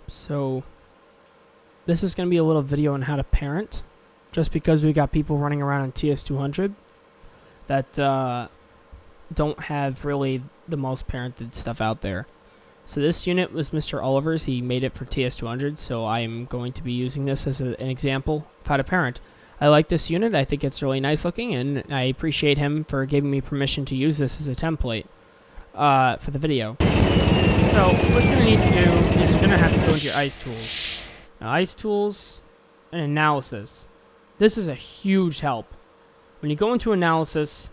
So this is going to be a little video on how to parent, just because we got people running around on TS200 that don't have really the most parented stuff out there. So this unit was Mr. Oliver's. He made it for TS200, so I'm going to be using this as an example of how to parent. I like this unit. I think it's really nice looking, and I appreciate him for giving me permission to use this as a template for the video. So what you're going to need to do is you're going to have to go into your ICE tools. Now, ICE tools and analysis. This is a huge help. When you go into analysis,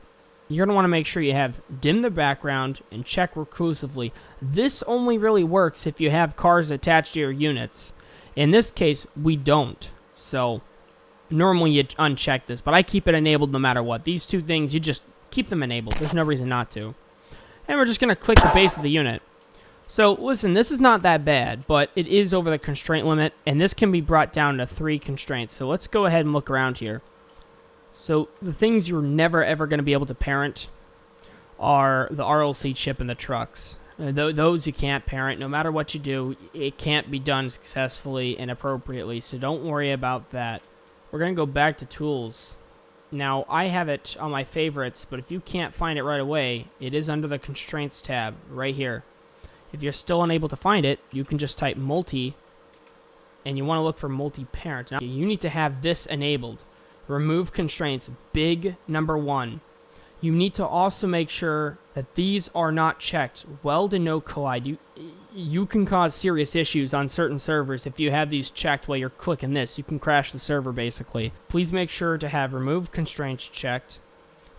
you're going to want to make sure you have dim the background and check recursively. This only really works if you have cars attached to your units. In this case, we don't. So normally you uncheck this, but I keep it enabled no matter what. These two things, you just keep them enabled. There's no reason not to. And we're just going to click the base of the unit. So listen, this is not that bad, but it is over the constraint limit, and this can be brought down to 3 constraints. So let's go ahead and look around here. So the things you're never ever going to be able to parent are the RLC chip and the trucks. Those you can't parent. No matter what you do, it can't be done successfully and appropriately, so don't worry about that. We're going to go back to tools. Now, I have it on my favorites, but if you can't find it right away, it is under the constraints tab right here. If you're still unable to find it, you can just type multi, and you want to look for multi-parent. Now, you need to have this enabled. Remove constraints, big number 1. You need to also make sure that these are not checked. Weld and no collide. You can cause serious issues on certain servers if you have these checked while you're clicking this. You can crash the server, basically. Please make sure to have remove constraints checked.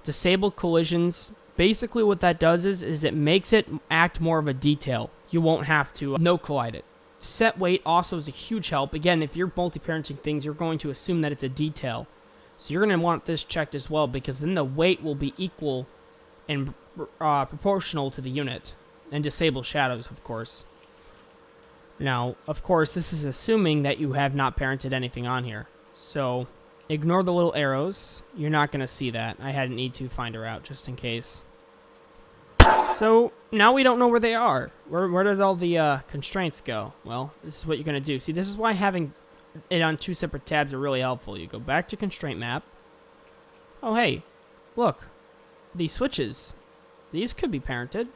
Disable collisions. Basically what that does is it makes it act more of a detail. You won't have to no collide it. Set weight also is a huge help. Again, if you're multi-parenting things, you're going to assume that it's a detail. So you're going to want this checked as well, because then the weight will be equal and proportional to the unit. And disable shadows, of course. Now, of course, this is assuming that you have not parented anything on here. So ignore the little arrows. You're not going to see that. I had an E2 finder out just in case. So now we don't know where they are. Where did all the constraints go? Well, this is what you're going to do. See, this is why having it on 2 separate tabs are really helpful. You go back to constraint map. Oh, hey, look. These switches. These could be parented.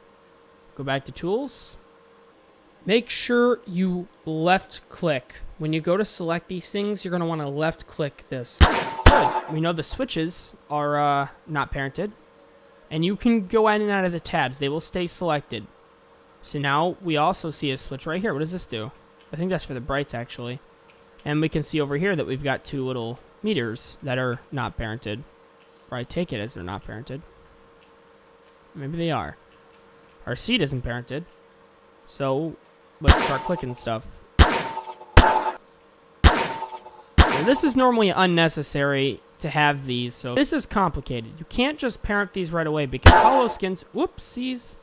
Go back to tools. Make sure you left click. When you go to select these things, you're going to want to left click this. Good. We know the switches are not parented. And you can go in and out of the tabs. They will stay selected. So now we also see a switch right here. What does this do? I think that's for the brights, actually. And we can see over here that we've got 2 little meters that are not parented. Or I take it as they're not parented. Maybe they are. Our seat isn't parented. So let's start clicking stuff. Now, this is normally unnecessary to have these, so this is complicated. You can't just parent these right away because hollow skins, whoopsies,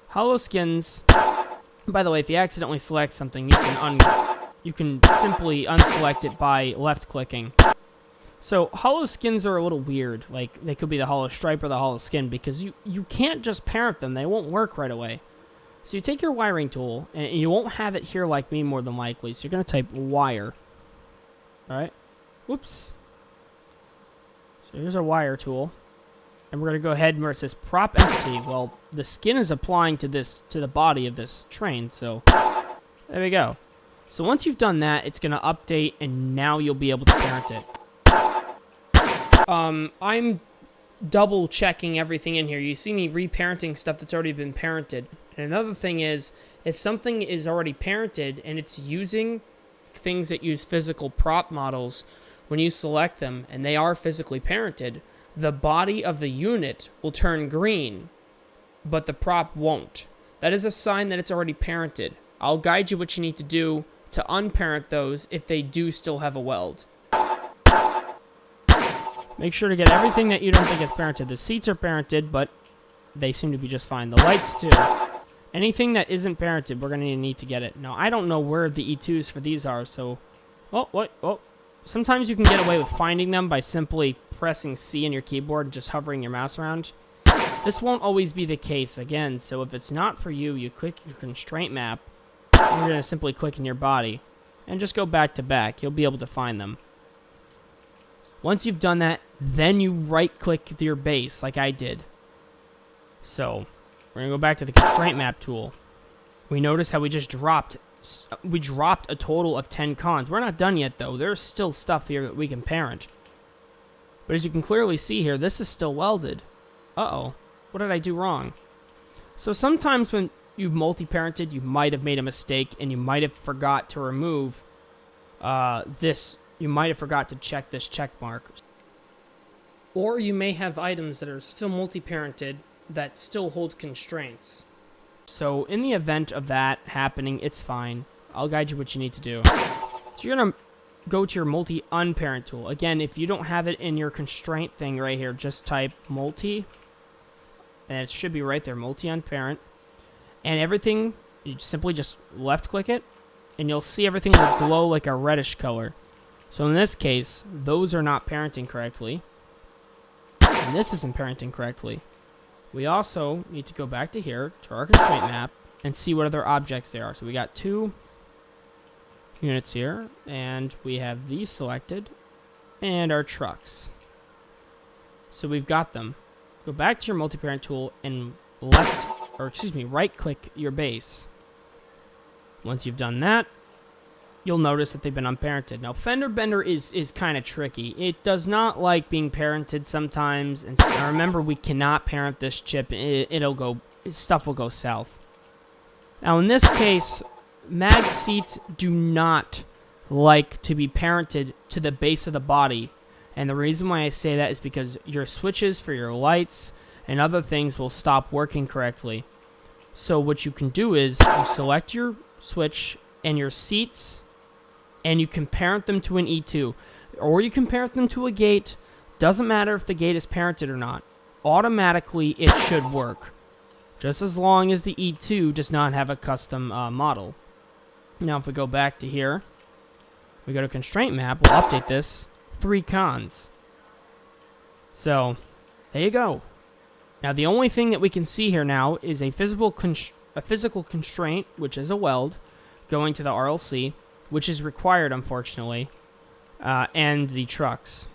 hollow skins. By the way, if you accidentally select something, you can simply unselect it by left clicking. So hollow skins are a little weird. Like, they could be the hollow stripe or the hollow skin, because you can't just parent them. They won't work right away. So you take your wiring tool, and you won't have it here like me more than likely. So you're going to type wire. Alright. Whoops. So here's our wire tool. And we're going to go ahead and where it says prop entity. Well, the skin is applying to the body of this train. So there we go. So once you've done that, it's going to update, and now you'll be able to parent it. I'm double checking everything in here. You see me reparenting stuff that's already been parented. And another thing is, if something is already parented and it's using things that use physical prop models, when you select them and they are physically parented, the body of the unit will turn green, but the prop won't. That is a sign that it's already parented. I'll guide you what you need to do to unparent those if they do still have a weld. Make sure to get everything that you don't think is parented. The seats are parented, but they seem to be just fine. The lights, too. Anything that isn't parented, we're going to need to get it. Now, I don't know where the E2s for these are, so... Oh, what? Oh. Sometimes you can get away with finding them by simply pressing C in your keyboard and just hovering your mouse around. This won't always be the case, again, so if it's not for you, you click your constraint map, you're going to simply click in your body and just go back to back. You'll be able to find them. Once you've done that, then you right-click your base like I did. So, we're going to go back to the constraint map tool. We notice how we just dropped a total of 10 cons. We're not done yet, though. There's still stuff here that we can parent. But as you can clearly see here, this is still welded. Uh-oh. What did I do wrong? So sometimes when you've multi-parented, you might have made a mistake, and you might have forgot to remove this. You might have forgot to check this check mark. Or you may have items that are still multi-parented that still hold constraints. So in the event of that happening, it's fine. I'll guide you what you need to do. So you're going to go to your multi-unparent tool. Again, if you don't have it in your constraint thing right here, just type multi, and it should be right there, multi-unparent. And everything, you simply just left-click it, and you'll see everything will glow like a reddish color. So in this case, those are not parenting correctly. And this isn't parenting correctly. We also need to go back to here, to our constraint map, and see what other objects there are. So we got 2 units here, and we have these selected, and our trucks. So we've got them. Go back to your multi-parent tool and right-click your base. Once you've done that, you'll notice that they've been unparented. Now, Fender Bender is kind of tricky. It does not like being parented sometimes. And remember, we cannot parent this chip. Stuff will go south. Now, in this case, mag seats do not like to be parented to the base of the body. And the reason why I say that is because your switches for your lights and other things will stop working correctly. So what you can do is you select your switch and your seats, and you can parent them to an E2. Or you can parent them to a gate. Doesn't matter if the gate is parented or not. Automatically, it should work. Just as long as the E2 does not have a custom model. Now, if we go back to here, we go to constraint map, we'll update this. 3 cons. So, there you go. Now, the only thing that we can see here now is a physical constraint, which is a weld, going to the RLC, which is required, unfortunately, and the trucks.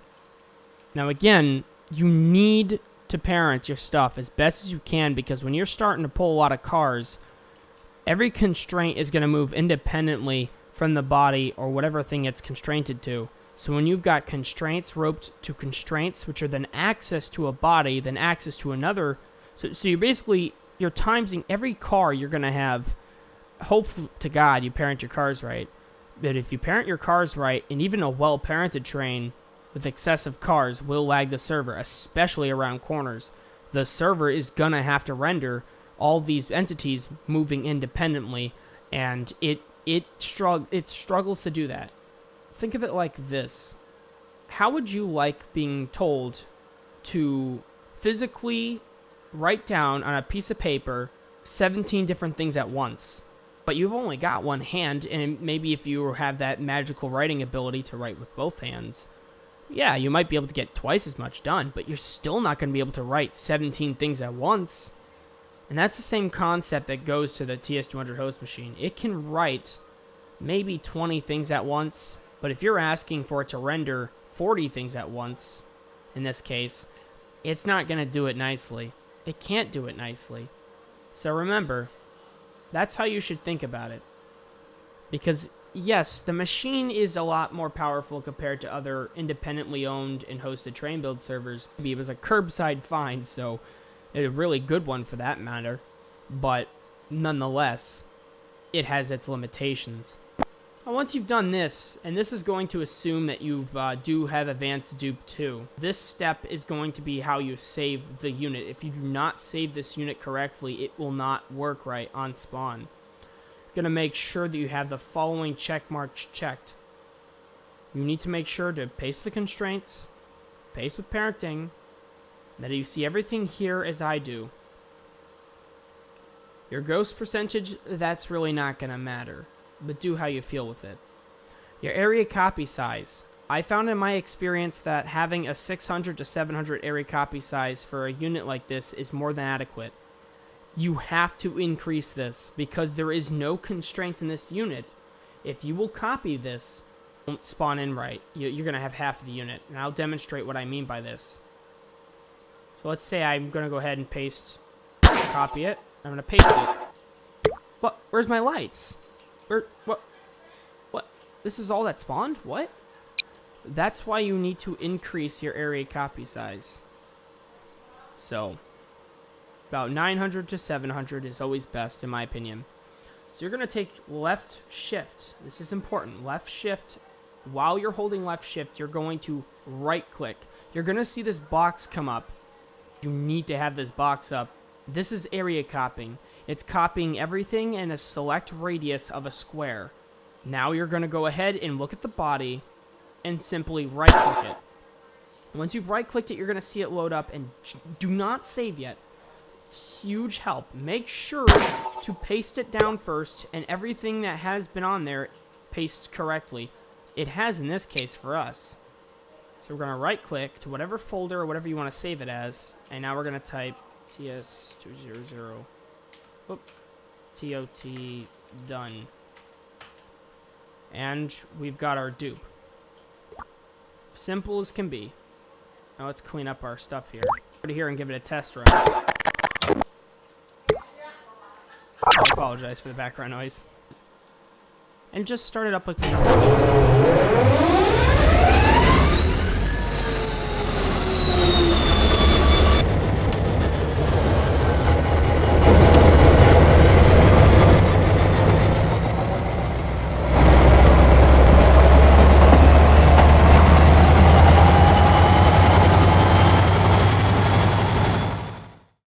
Now, again, you need to parent your stuff as best as you can, because when you're starting to pull a lot of cars, every constraint is going to move independently from the body or whatever thing it's constrained to. So when you've got constraints roped to constraints, which are then access to a body, then access to another, so you're timesing every car you're going to have. Hopefully to God you parent your cars right. But if you parent your cars right, and even a well-parented train with excessive cars will lag the server, especially around corners. The server is going to have to render all these entities moving independently, and it struggles to do that. Think of it like this. How would you like being told to physically write down on a piece of paper 17 different things at once? But you've only got one hand, and maybe if you have that magical writing ability to write with both hands, yeah, you might be able to get twice as much done, but you're still not going to be able to write 17 things at once. And that's the same concept that goes to the TS200 host machine. It can write maybe 20 things at once, but if you're asking for it to render 40 things at once, in this case, it's not going to do it nicely. It can't do it nicely. So remember, that's how you should think about it. Because, yes, the machine is a lot more powerful compared to other independently owned and hosted train build servers. It was a curbside find, so a really good one for that matter. But nonetheless, it has its limitations. Now, once you've done this, and this is going to assume that you do have advanced dupe 2, this step is going to be how you save the unit. If you do not save this unit correctly, it will not work right on spawn. You're going to make sure that you have the following check marks checked. You need to make sure to paste the constraints, paste with parenting, that you see everything here as I do. Your ghost percentage, that's really not going to matter, but do how you feel with it. Your area copy size. I found in my experience that having a 600 to 700 area copy size for a unit like this is more than adequate. You have to increase this because there is no constraint in this unit. If you will copy this, it won't spawn in right. You're going to have half of the unit. And I'll demonstrate what I mean by this. So let's say I'm going to go ahead and copy it. I'm going to paste it. What? Where's my lights? What? This is all that spawned? What? That's why you need to increase your area copy size. So, about 900 to 700 is always best, in my opinion. So you're going to take left shift. This is important. Left shift. While you're holding left shift, you're going to right click. You're going to see this box come up. You need to have this box up. This is area copying. It's copying everything in a select radius of a square. Now you're going to go ahead and look at the body and simply right click it. Once you've right clicked it, you're going to see it load up, and do not save yet. Huge help. Make sure to paste it down first, and everything that has been on there pastes correctly. It has in this case for us. So we're going to right click to whatever folder or whatever you want to save it as, and now we're going to type TS200 TOT done. And we've got our dupe. Simple as can be. Now let's clean up our stuff here. Go to here and give it a test run. I apologize for the background noise. And just start it up like we normally do.